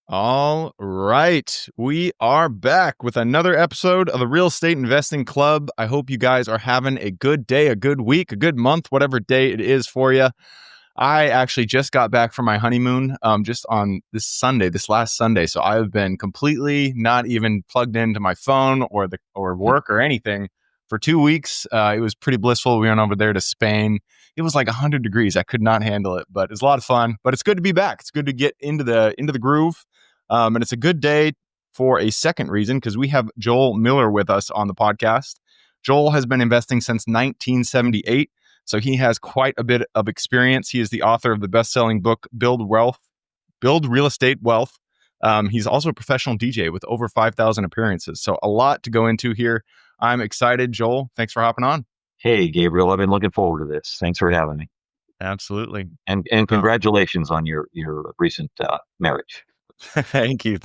All right. We are back with another episode of the Real Estate Investing Club. I hope you guys are having a good day, a good week, a good month, whatever day it is for you. I actually just got back from my honeymoon just on this last Sunday. So I've been completely not even plugged into my phone or work or anything for 2 weeks. It was pretty blissful. We went over there to Spain. It was like 100 degrees. I could not handle it, but it's a lot of fun. But it's good to be back. It's good to get into the groove. And it's a good day for a second reason because we have Joel Miller with us on the podcast. Joel has been investing since 1978. So he has quite a bit of experience. He is the author of the best-selling book, Build Real Estate Wealth. He's also a professional DJ with over 5,000 appearances. So a lot to go into here. I'm excited. Joel, thanks for hopping on. Hey, Gabriel, I've been looking forward to this. Thanks for having me. Absolutely. And congratulations on your recent marriage. Thank you.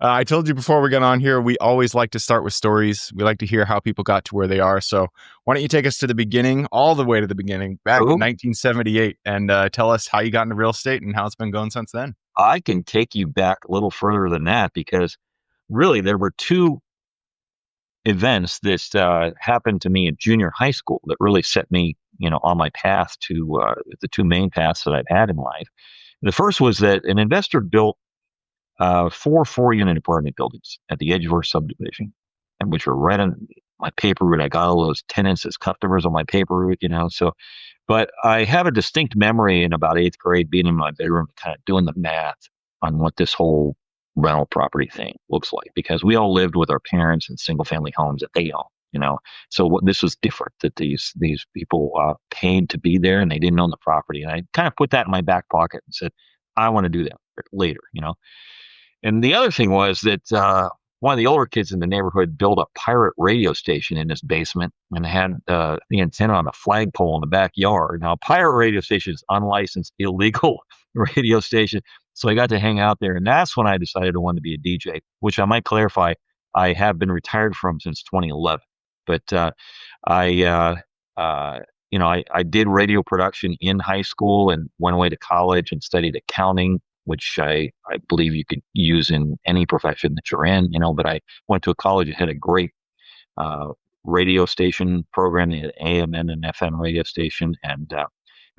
I told you before we got on here, we always like to start with stories. We like to hear how people got to where they are. So why don't you take us to the beginning, all the way to the beginning, back in 1978, and tell us how you got into real estate and how it's been going since then. I can take you back a little further than that because really there were two events that happened to me in junior high school that really set me, on my path to the two main paths that I've had in life. The first was that an investor built four 4-unit apartment buildings at the edge of our subdivision, and which were right on my paper route. I got all those tenants as customers on my paper route, So, but I have a distinct memory in about 8th grade being in my bedroom, kind of doing the math on what this whole rental property thing looks like, because we all lived with our parents in single family homes that they own. So this was different, that these people paid to be there and they didn't own the property. And I kind of put that in my back pocket and said, I want to do that later. And the other thing was that one of the older kids in the neighborhood built a pirate radio station in his basement and had the antenna on a flagpole in the backyard. Now, a pirate radio station is unlicensed, illegal radio station. So I got to hang out there. And that's when I decided I wanted to be a DJ, which I might clarify, I have been retired from since 2011. But I did radio production in high school and went away to college and studied accounting, which I believe you could use in any profession that you're in, but I went to a college that had a great radio station program, the AM and FM radio station, and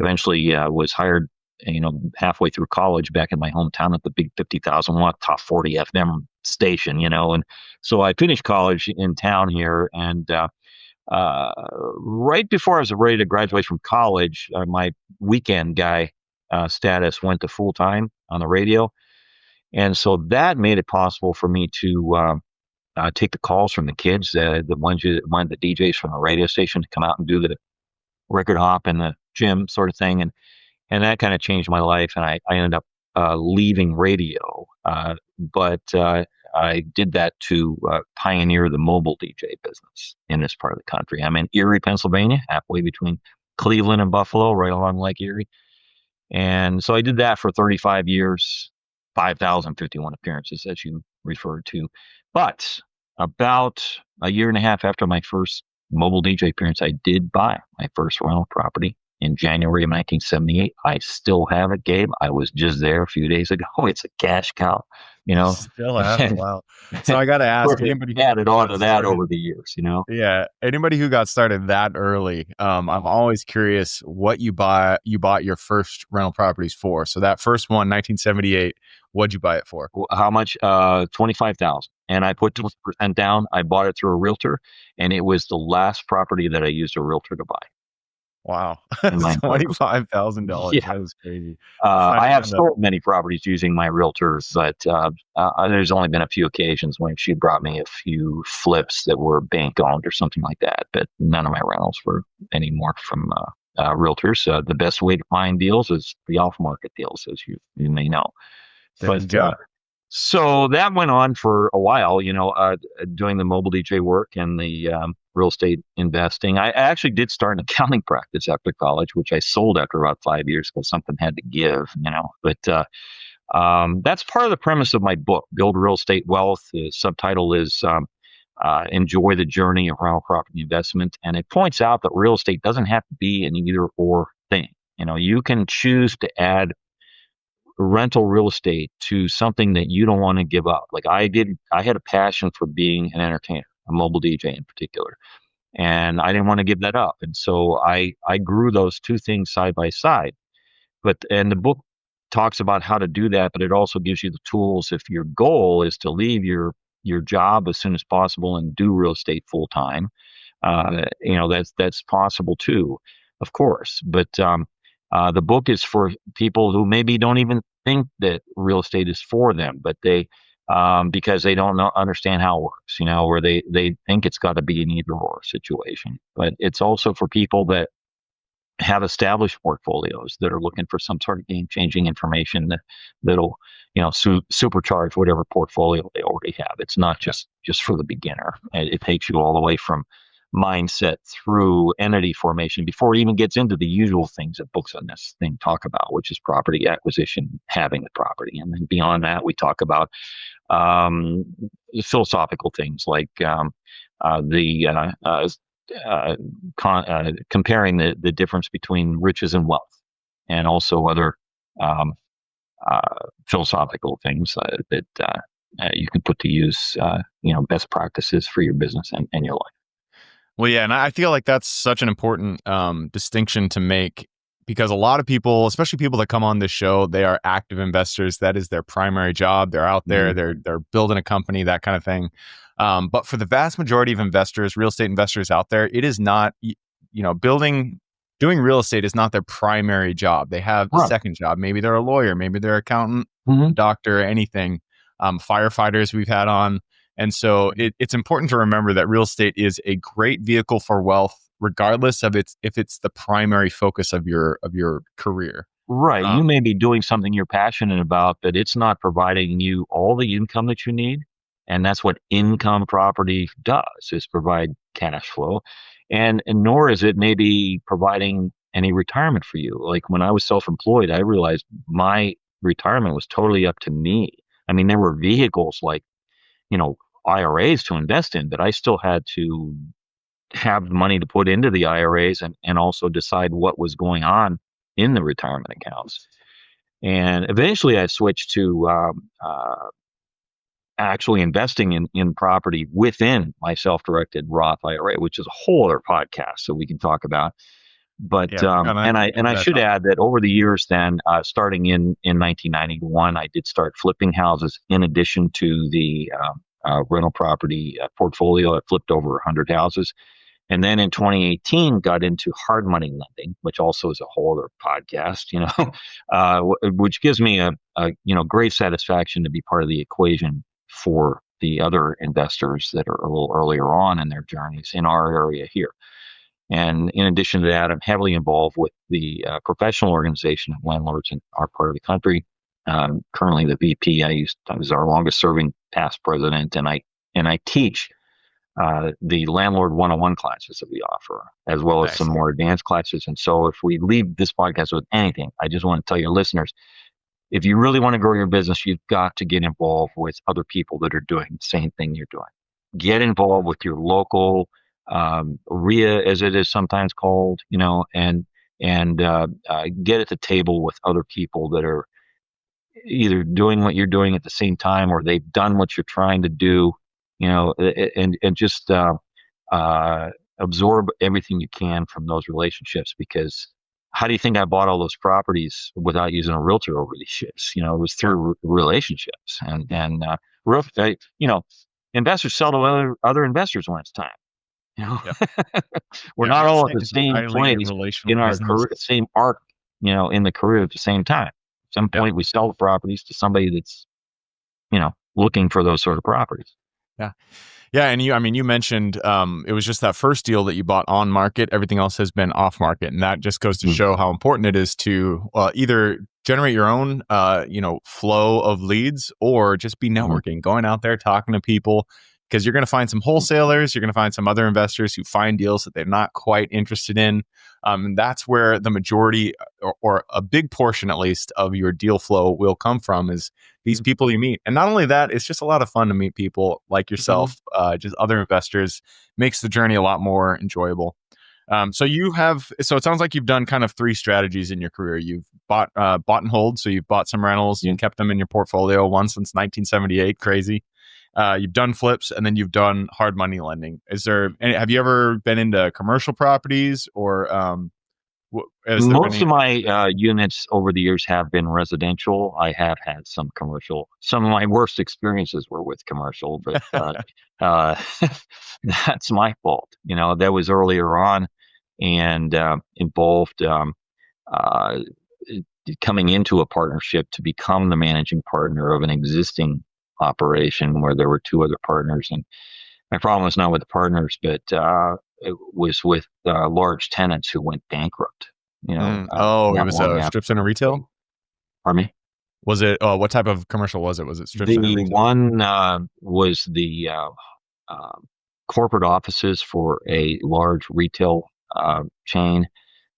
eventually was hired, halfway through college back in my hometown at the big 50,000 watt top 40 FM station, and so I finished college in town here, and right before I was ready to graduate from college, my weekend guy status went to full time on the radio. And so that made it possible for me to take the calls from the kids, the ones who wanted the DJs from the radio station to come out and do the record hop in the gym sort of thing. And that kind of changed my life. And I ended up leaving radio. But I did that to pioneer the mobile DJ business in this part of the country. I'm in Erie, Pennsylvania, halfway between Cleveland and Buffalo, right along Lake Erie. And so I did that for 35 years, 5,051 appearances, as you referred to. But about a year and a half after my first mobile DJ appearance, I did buy my first rental property in January of 1978. I still have it, Gabe. I was just there a few days ago. It's a cash cow, Still have it. Wow. So I got to ask, anybody added on to that over the years, Yeah. Anybody who got started that early, I'm always curious what you bought your first rental properties for. So that first one, 1978, what'd you buy it for? How much? 25,000. And I put 20% down. I bought it through a realtor, and it was the last property that I used a realtor to buy. Wow. $25,000. Yeah. That was crazy. I have sold many properties using my realtors, but there's only been a few occasions when she brought me a few flips that were bank owned or something like that. But none of my rentals were any more from realtors. The best way to find deals is the off market deals, as you may know. So that went on for a while, doing the mobile DJ work and the real estate investing. I actually did start an accounting practice after college, which I sold after about 5 years because something had to give, But that's part of the premise of my book, Build Real Estate Wealth. The subtitle is Enjoy the Journey of Rental Property Investment. And it points out that real estate doesn't have to be an either or thing. You can choose to add rental real estate to something that you don't want to give up. Like I had a passion for being an entertainer, a mobile DJ in particular, and I didn't want to give that up. And so I grew those two things side by side. And the book talks about how to do that, but it also gives you the tools if your goal is to leave your job as soon as possible and do real estate full time. That's possible too, of course. But the book is for people who maybe don't even think that real estate is for them, but they because they don't understand how it works, where they think it's got to be an either or situation. But it's also for people that have established portfolios that are looking for some sort of game-changing information that'll supercharge whatever portfolio they already have. It's not just for the beginner. It takes you all the way from mindset through entity formation before it even gets into the usual things that books on this thing talk about, which is property acquisition, having the property. And then beyond that, we talk about um, philosophical things like the comparing the difference between riches and wealth, and also other um, philosophical things that you can put to use, best practices for your business and your life. Well, yeah, and I feel like that's such an important distinction to make, because a lot of people, especially people that come on this show, they are active investors. That is their primary job. They're out there, they're building a company, that kind of thing. But for the vast majority of investors, real estate investors out there, it is not, doing real estate is not their primary job. They have a second job. Maybe they're a lawyer, maybe they're an accountant, doctor, anything. Firefighters we've had on. And so it's important to remember that real estate is a great vehicle for wealth, regardless of if it's the primary focus of your career. Right. You may be doing something you're passionate about, but it's not providing you all the income that you need. And that's what income property does, is provide cash flow. And nor is it maybe providing any retirement for you. Like when I was self-employed, I realized my retirement was totally up to me. I mean, there were vehicles like, IRAs to invest in, but I still had to have money to put into the IRAs and also decide what was going on in the retirement accounts. And eventually I switched to actually investing in property within my self-directed Roth IRA, which is a whole other podcast so we can talk about. But and I should add that over the years, then starting in 1991, I did start flipping houses in addition to the rental property portfolio. I flipped over 100 houses, and then in 2018 got into hard money lending, which also is a whole other podcast. Which gives me a great satisfaction to be part of the equation for the other investors that are a little earlier on in their journeys in our area here. And in addition to that, I'm heavily involved with the professional organization of landlords in our part of the country. Currently, the VP. I was our longest-serving past president, and I teach the landlord 101 classes that we offer, as well as some more advanced classes. And so, if we leave this podcast with anything, I just want to tell your listeners: if you really want to grow your business, you've got to get involved with other people that are doing the same thing you're doing. Get involved with your local RIA, as it is sometimes called, and get at the table with other people that are either doing what you're doing at the same time, or they've done what you're trying to do, and just absorb everything you can from those relationships. Because how do you think I bought all those properties without using a realtor over these ships? It was through relationships, and investors sell to other investors when it's time. We're not all at the same place in our career, same arc, in the career at the same time. At some point, we sell the properties to somebody that's, looking for those sort of properties. Yeah. Yeah. And you mentioned it was just that first deal that you bought on market. Everything else has been off market. And that just goes to show how important it is to either generate your own, flow of leads, or just be networking, going out there, talking to people, because you're going to find some wholesalers, you're going to find some other investors who find deals that they're not quite interested in. And that's where the majority, or a big portion at least, of your deal flow will come from, is these people you meet. And not only that, it's just a lot of fun to meet people like yourself, just other investors. Makes the journey a lot more enjoyable. So it sounds like you've done kind of three strategies in your career. You've bought and hold. So you've bought some rentals, Yeah. you've kept them in your portfolio, one since 1978. Crazy. You've done flips, and then you've done hard money lending. Have you ever been into commercial properties, or has there been Most any? of my units over the years have been residential. I have had some commercial. Some of my worst experiences were with commercial, but uh, that's my fault. That was earlier on and involved uh, coming into a partnership to become the managing partner of an existing operation where there were two other partners. And my problem was not with the partners, but it was with large tenants who went bankrupt. Oh, it Not was long after. strip center retail. Pardon me. Was it? What type of commercial was it? Was it strip center The retail? one was the uh, corporate offices for a large retail chain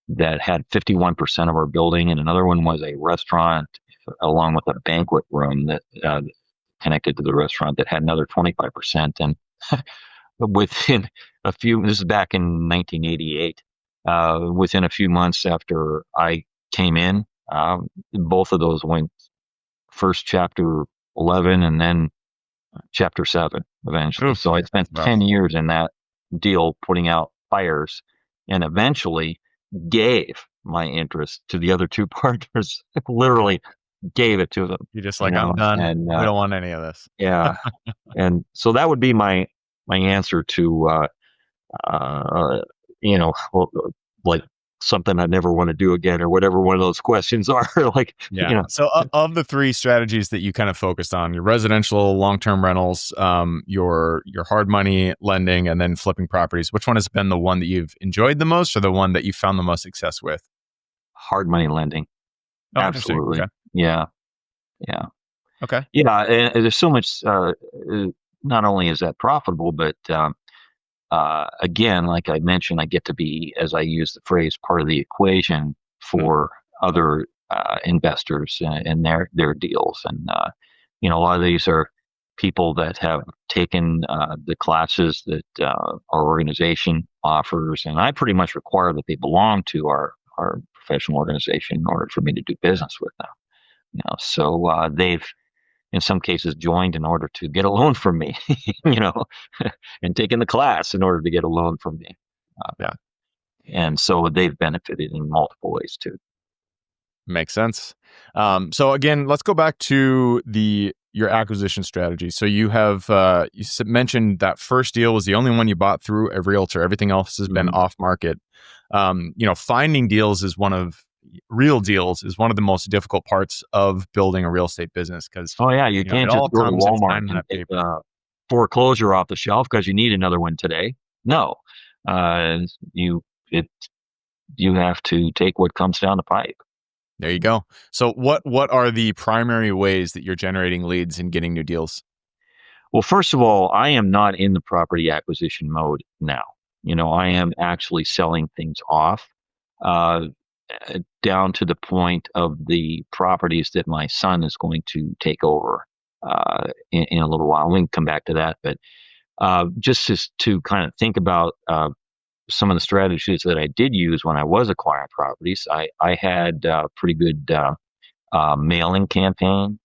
that had 51% of our building, and another one was a restaurant along with a banquet room that connected to the restaurant that had another 25%. And within this is back in 1988, within a few months after I came in, both of those went first chapter 11 and then chapter 7 eventually. Oof, So I spent rough. 10 years in that deal putting out fires and eventually gave my interest to the other two partners, literally gave it to them, You're just like, I'm done. and We don't want any of this. yeah. And so that would be my answer to uh, well, like something I never want to do again, or whatever one of those questions are. Like, Yeah. So of the three strategies that you kind of focused on, your residential long-term rentals, your hard money lending, and then flipping properties, which one has been the one that you've enjoyed the most, or the one that you found the most success with? hard money lending. Oh, interesting. Absolutely. Okay. Yeah. Yeah. Okay. Yeah. And there's so much, not only is that profitable, but, again, like I mentioned, I get to be, as I use the phrase, part of the equation Hmm. for other investors and their deals. And a lot of these are people that have taken the classes that our organization offers, and I pretty much require that they belong to our professional organization in order for me to do business with them. So they've in some cases joined in order to get a loan from me, you know, and taken the class in order to get a loan from me. Uh, Yeah. and so they've benefited in multiple ways too. Makes sense. So again, let's go back to your acquisition strategy. So you have mentioned that first deal was the only one you bought through a realtor. Everything else has been Mhm. off market. Finding deals is real deals is one of the most difficult parts of building a real estate business because Oh yeah, you it can't just all go to comes in Walmart signing and that get paper. foreclosure off the shelf because you need another one today. No, uh, you it you have to take what comes down the pipe. There you go. So what are the primary ways that you're generating leads and getting new deals? Well, first of all, I am not in the property acquisition mode now. I am actually selling things off, uh, down to the point of the properties that my son is going to take over in a little while. We can come back to that, but just to kind of think about some of the strategies that I did use when I was acquiring properties, I had pretty good mailing campaign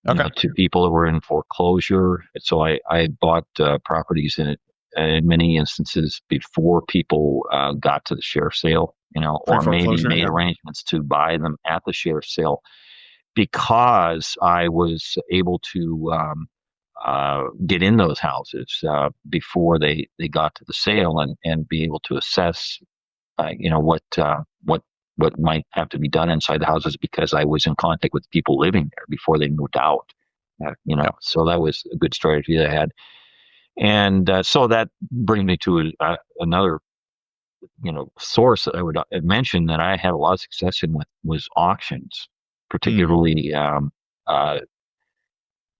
Okay. to people that were in foreclosure. So I bought properties in many instances before people got to the sheriff sale, or maybe Pre-foreclosure. made Yeah. arrangements to buy them at the sheriff sale because I was able to get in those houses before they got to the sale and be able to assess, what might have to be done inside the houses because I was in contact with people living there before they moved out. Yeah. So that was a good strategy that I had, and so that brings me to another, source that I would mention that I had a lot of success in with was auctions, Mm. particularly uh,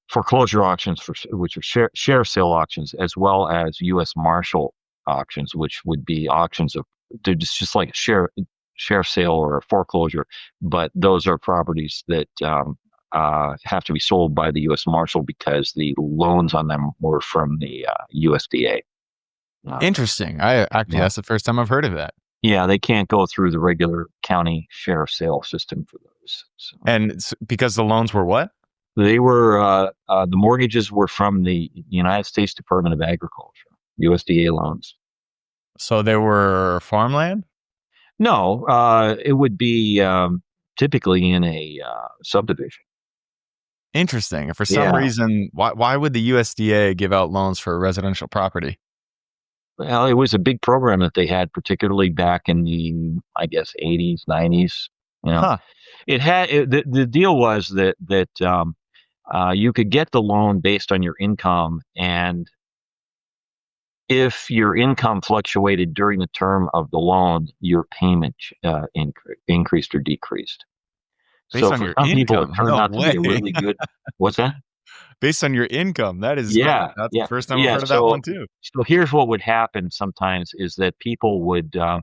foreclosure auctions, which are share sale auctions, as well as U.S. Marshal auctions, which would be auctions of they're just like a share sale or a foreclosure, but those are properties that have to be sold by the U.S. Marshal because the loans on them were from the USDA. Uh, Interesting. I actually yeah, that's the first time I've heard of that. yeah, they can't go through the regular county share sale system for those. So And because the loans were what? they were the mortgages were from the United States Department of Agriculture, USDA loans. So they were farmland? No, it would be typically in a subdivision. Interesting. For some Yeah. reason, why would the USDA give out loans for residential property? Well, it was a big program that they had, particularly back in the, I guess, 80s, 90s. You know, Huh. the deal was that you could get the loan based on your income, and if your income fluctuated during the term of the loan, your payment increased or decreased. Based So on for your some people, it income? turned No out to be way. a really good. What's that? Based on your income. Yeah, That's the yeah, first time I've yeah. heard of that one too. So here's what would happen sometimes is that people would uh,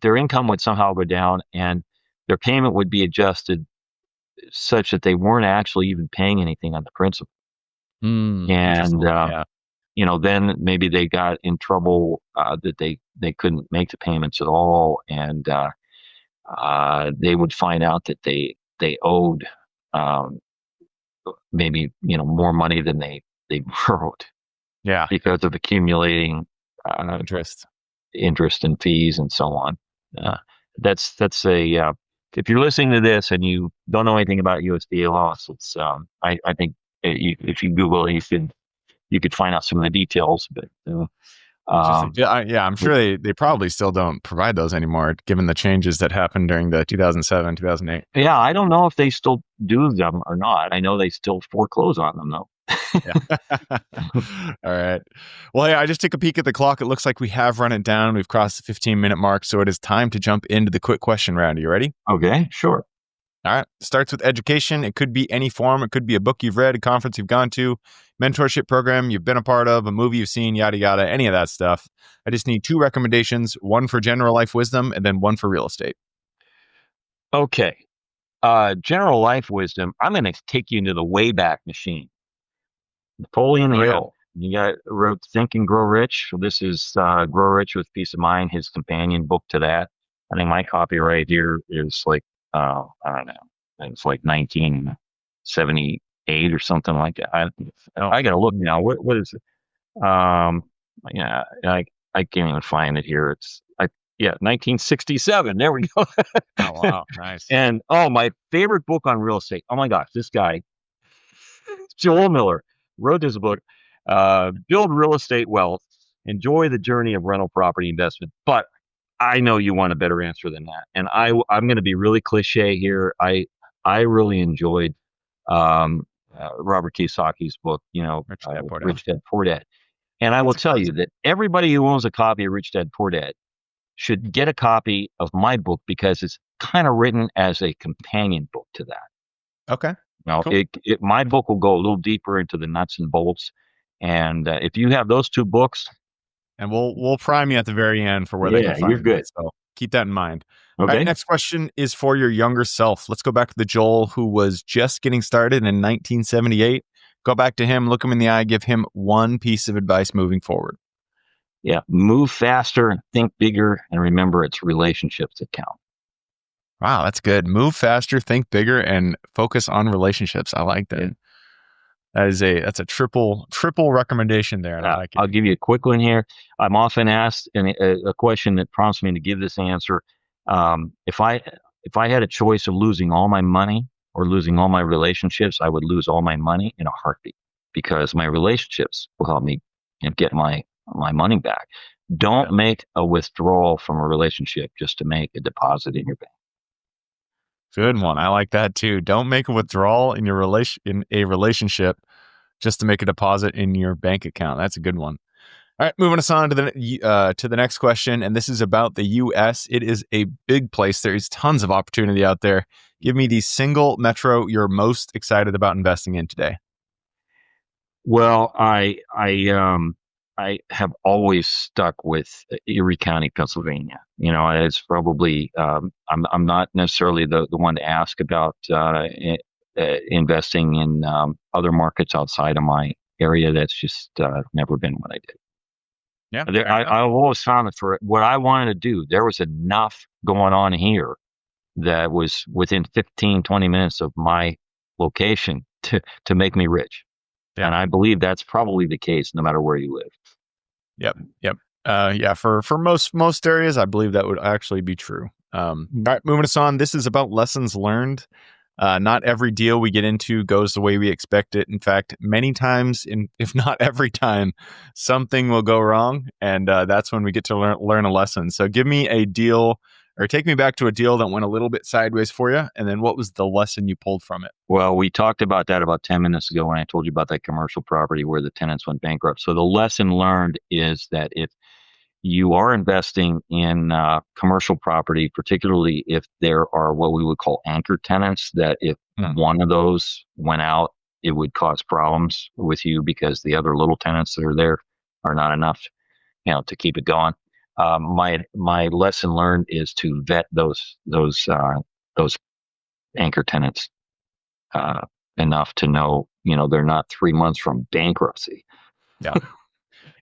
their income would somehow go down, and their payment would be adjusted such that they weren't actually even paying anything on the principal. And Interesting. Yeah. then maybe they got in trouble that they couldn't make the payments at all, and they would find out that they owed um, maybe more money than they borrowed Yeah. because of accumulating uh, Interest. interest and fees and so on. Uh, that's a if you're listening to this and you don't know anything about USDA laws, it's I think if you Google it, you could find out some of the details. But Interesting. um, Yeah, I'm but sure they probably still don't provide those anymore, given the changes that happened during the 2007, 2008. yeah, I don't know if they still do them or not. I know they still foreclose on them though. Yeah. All right. Well, hey, I just took a peek at the clock. It looks like we have run it down. We've crossed the 15-minute mark, so it is time to jump into the quick question round. Are you ready? Okay, sure. All right. Starts with education. It could be any form. It could be a book you've read, a conference you've gone to, mentorship program you've been a part of, a movie you've seen, yada, yada, any of that stuff. I just need 2 recommendations, one for general life wisdom and then one for real estate. Okay. General life wisdom. I'm going to take you into the Wayback Machine. Napoleon Go ahead. Hill. Wrote Think and Grow Rich. This is Grow Rich with Peace of Mind, his companion book to that. I think my copy right here is like, I don't know, it's like 1978 or something like that. Oh, I got to look now. What is it? Yeah, I can't even find it here. Yeah, 1967. There we go. oh wow. Nice. And my favorite book on real estate. Oh my gosh, this guy Joel Miller wrote this book, Build Real Estate Wealth, Enjoy the Journey of Rental Property Investment. But I know you want a better answer than that. And I'm going to be really cliche here. I really enjoyed Robert Kiyosaki's book, Rich Dad, Poor Dad. Rich Dad, Poor Dad. And I will It's a tell you classic. that everybody who owns a copy of Rich Dad, Poor Dad should get a copy of my book because it's kind of written as a companion book to that. Okay. Now, Cool. my book will go a little deeper into the nuts and bolts. And if you have those 2 books, And we'll prime you at the very end for where they can yeah, you're find it. good. So keep that in mind. All right, Okay. next question is for your younger self. Let's go back to the Joel who was just getting started in 1978. Go back to him, look him in the eye, give him one piece of advice moving forward. Yeah. Move faster, think bigger, and remember it's relationships that count. Wow, that's good. Move faster, think bigger, and focus on relationships. I like that. Yeah. That's a triple recommendation there, and I like it. I'll give you a quick one here. I'm often asked a question that prompts me to give this answer. If I had a choice of losing all my money or losing all my relationships, I would lose all my money in a heartbeat because my relationships will help me get my money back. Don't make a withdrawal from a relationship just to make a deposit in your bank. Good one. I like that too. Don't make a withdrawal in a relationship just to make a deposit in your bank account. That's a good one. All right, moving us on to the next question, and this is about the U.S. It is a big place. There is tons of opportunity out there. Give me the single metro you're most excited about investing in today. Well, I have always stuck with Erie County, Pennsylvania. It's probably I'm not necessarily the one to ask about investing in other markets outside of my area. That's just never been what I did. Yeah, fair enough. I've always found that for what I wanted to do, there was enough going on here that was within 15, 20 minutes of my location to make me rich. Yeah. And I believe that's probably the case no matter where you live. Yep. Yep. Yeah. For most areas, I believe that would actually be true. All right, moving us on. This is about lessons learned. Not every deal we get into goes the way we expect it. In fact, many times, if not every time, something will go wrong, and that's when we get to learn a lesson. So, give me a deal, or take me back to a deal that went a little bit sideways for you, and then what was the lesson you pulled from it? Well, we talked about that about 10 minutes ago when I told you about that commercial property where the tenants went bankrupt. So the lesson learned is that if you are investing in commercial property, particularly if there are what we would call anchor tenants, that if one of those went out, it would cause problems with you because the other little tenants that are there are not enough, to keep it going. My lesson learned is to vet those anchor tenants uh, enough to know, they're not 3 months from bankruptcy. Yeah.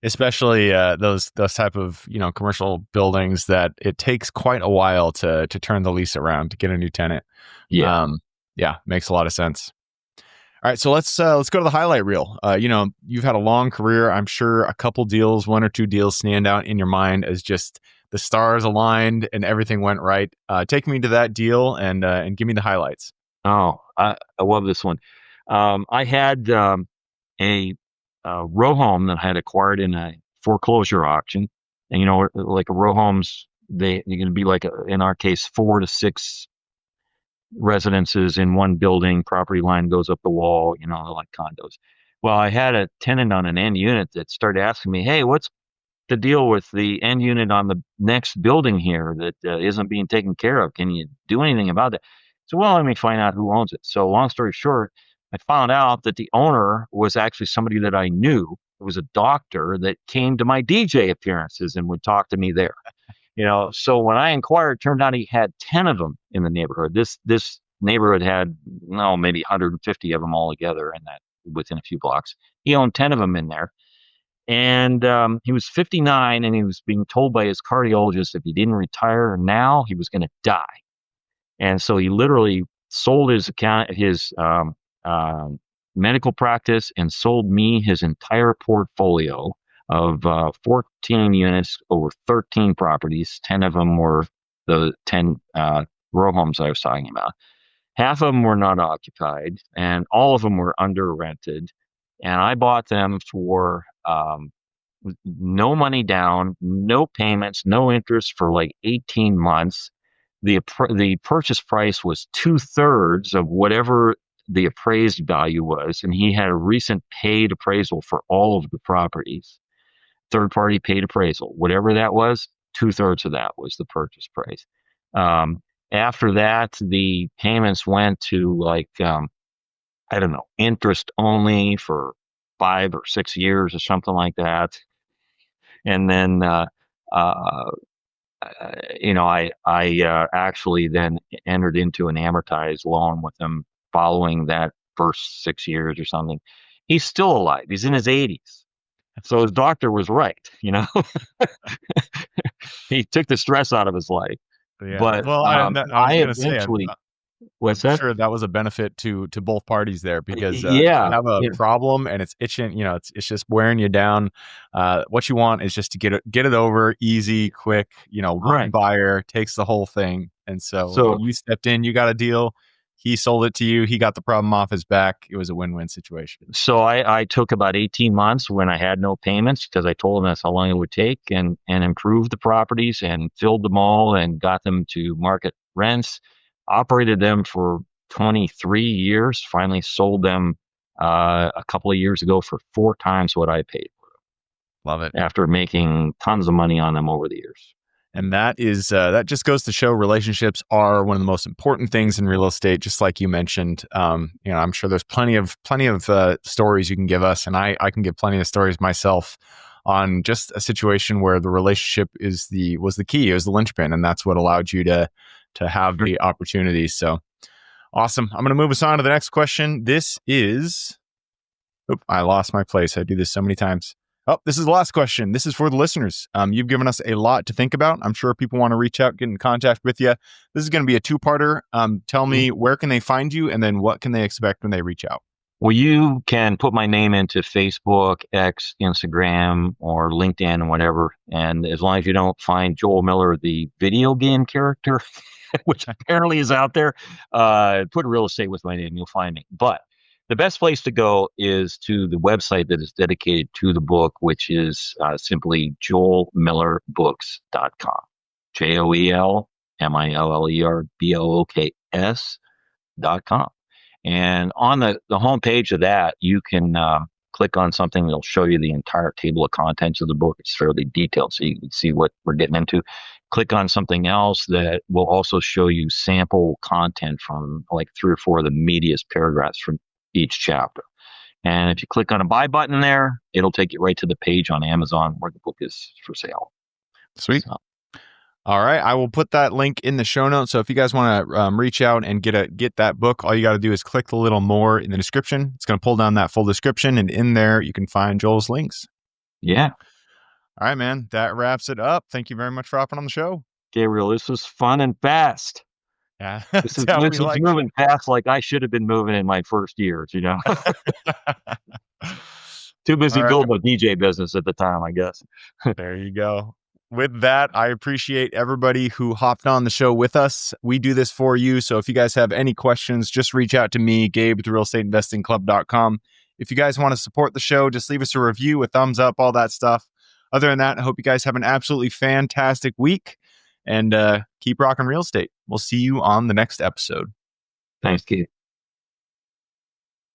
Especially those type of commercial buildings that it takes quite a while to turn the lease around to get a new tenant. Yeah. Yeah, makes a lot of sense. All right, so let's go to the highlight reel. You've had a long career. I'm sure a couple deals, one or two deals, stand out in your mind as just the stars aligned and everything went right. Take me to that deal and give me the highlights. Oh, I love this one. I had a row home that I had acquired in a foreclosure auction, and like a row homes, they're going to be like in our case 4 to 6 residences in one building. Property line goes up the wall, like condos. Well, I had a tenant on an end unit that started asking me, "Hey, what's the deal with the end unit on the next building here that isn't being taken care of? Can you do anything about that?" So, well, let me find out who owns it. So, long story short, I found out that the owner was actually somebody that I knew. It was a doctor that came to my DJ appearances and would talk to me there. So when I inquired, it turned out he had 10 of them in the neighborhood. This neighborhood had, no, maybe 150 of them all together, and that within a few blocks. He owned 10 of them in there. And he was 59, and he was being told by his cardiologist if he didn't retire now, he was going to die. And so he literally sold his medical practice and sold me his entire portfolio of 14 units over 13 properties. 10 of them were the 10 row homes I was talking about. Half of them were not occupied, and all of them were under rented. And I bought them for no money down, no payments, no interest for like 18 months. The purchase price was 2/3 of whatever the appraised value was, and he had a recent paid appraisal for all of the properties. Third party paid appraisal, whatever that was, 2/3 of that was the purchase price. After that, the payments went to like I don't know, interest only for 5 or 6 years or something like that. And then uh, I actually then entered into an amortized loan with him following that first 6 years or something. He's still alive. He's in his 80s. So his doctor was right. He took the stress out of his life. Yeah. But Well, I I was gonna say, eventually, what's I'm that? sure that was a benefit to both parties there because if you Yeah, have a problem and it's itching, it's just wearing you down. What you want is just to get it over easy, quick. One right. buyer takes the whole thing, and so So you stepped in, you got a deal. He sold it to you. He got the problem off his back. It was a win-win situation. So I took about 18 months when I had no payments because I told them that's how long it would take and improved the properties and filled them all and got them to market rents, operated them for 23 years, finally sold them a couple of years ago for 4 times what I paid Love it. after making tons of money on them over the years. And that just goes to show relationships are one of the most important things in real estate. Just like you mentioned, I'm sure there's plenty of stories you can give us, and I can give plenty of stories myself on just a situation where the relationship was the key, it was the linchpin, and that's what allowed you to have the opportunity. So awesome! I'm going to move us on to the next question. This is, I lost my place. I do this so many times. Oh, this is the last question. This is for the listeners. You've given us a lot to think about. I'm sure people want to reach out, get in contact with you. This is going to be a two-parter. Tell Mhm. me, where can they find you, and then what can they expect when they reach out? Well, you can put my name into Facebook, X, Instagram, or LinkedIn, and whatever. And as long as you don't find Joel Miller, the video game character, which apparently is out there, put real estate with my name, you'll find me. But the best place to go is to the website that is dedicated to the book, which is simply joelmillerbooks.com. JoelMillerbooks.com. And on the homepage of that, you can click on something that'll show you the entire table of contents of the book. It's fairly detailed, so you can see what we're getting into. Click on something else that will also show you sample content from like 3 or 4 of the meatiest paragraphs from each chapter. And if you click on a buy button there, it'll take you right to the page on Amazon where the book is for sale. Sweet. So, All right, I will put that link in the show notes. So if you guys want to reach out and get that book, all you got to do is click the little more in the description. It's going to pull down that full description, and in there you can find Joel's links. yeah. All right, man, that wraps it up. Thank you very much for hopping on the show. Gabriel, this was fun and fast. Yeah, This that's is how we this is like. moving fast like I should have been moving in my first years, Too busy All right. building a DJ business at the time, I guess. There you go. With that, I appreciate everybody who hopped on the show with us. We do this for you. So if you guys have any questions, just reach out to me, Gabe at therealestateinvestingclub.com. If you guys want to support the show, just leave us a review, a thumbs up, all that stuff. Other than that, I hope you guys have an absolutely fantastic week and keep rocking real estate. We'll see you on the next episode. Thanks, Keith.